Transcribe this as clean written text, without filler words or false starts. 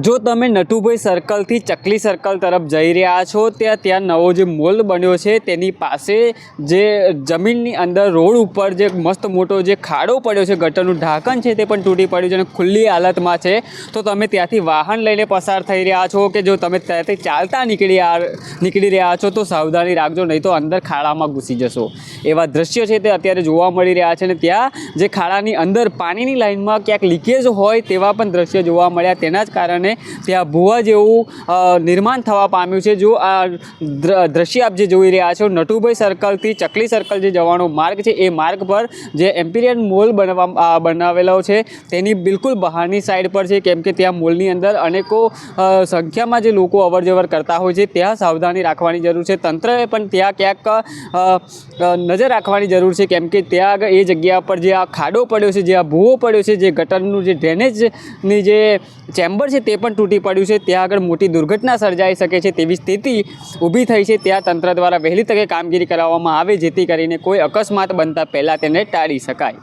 જો તમે નટુભાઈ સર્કલથી ચકલી સર્કલ તરફ જઈ રહ્યા છો ત્યાં નવો જે મોલ બન્યો છે તેની પાસે જે જમીનની અંદર રોડ ઉપર જે મસ્ત મોટો જે ખાડો પડ્યો છે, ગટરનું ઢાંકણ છે તે પણ તૂટી પડ્યું છે અને ખુલ્લી હાલતમાં છે. તો તમે ત્યાંથી વાહન લઈને પસાર થઈ રહ્યા છો કે જો તમે ત્યાંથી ચાલતા નીકળી રહ્યા છો તો સાવધાની રાખજો, નહીં તો અંદર ખાડામાં ઘૂસી જશો. એવા દ્રશ્યો છે તે અત્યારે જોવા મળી રહ્યા છે અને ત્યાં જે ખાડાની અંદર પાણીની લાઇનમાં ક્યાંક લીકેજ હોય તેવા પણ દ્રશ્યો જોવા મળ્યા. તેના જ કારણે ત્યાં ભૂવા જેવું નિર્માણ થવા પામ્યું છે. જો આ દ્રશ્ય આપ જે જોઈ રહ્યા છો, નટુભાઈ સર્કલથી ચકલી સર્કલ જે જવાનો માર્ગ છે એ માર્ગ પર જે એમ્પિરિયલ મોલ બનાવેલો છે તેની બિલકુલ બહારની સાઈડ પર છે, કેમ કે ત્યાં મોલની અંદર અનેકો સંખ્યામાં જે લોકો અવરજવર કરતા હોય છે. ત્યાં સાવધાની રાખવાની જરૂર છે. તંત્રએ પણ ત્યાં ક્યાંક નજર રાખવાની જરૂર છે, કેમ કે ત્યાં આગળ એ જગ્યા પર જે આ ખાડો પડ્યો છે, જે આ ભૂવો પડ્યો છે, જે ગટરનું જે ડ્રેનેજની જે ચેમ્બર છે તે પણ તૂટી પડ્યું છે, ત્યાં આગળ મોટી દુર્ઘટના સર્જાઈ શકે છે તેવી સ્થિતિ ઊભી થઈ છે. ત્યાં તંત્ર દ્વારા વહેલી તકે કામગીરી કરવામાં આવે જેથી કરીને કોઈ અકસ્માત બનતા પહેલાં તેને ટાળી શકાય.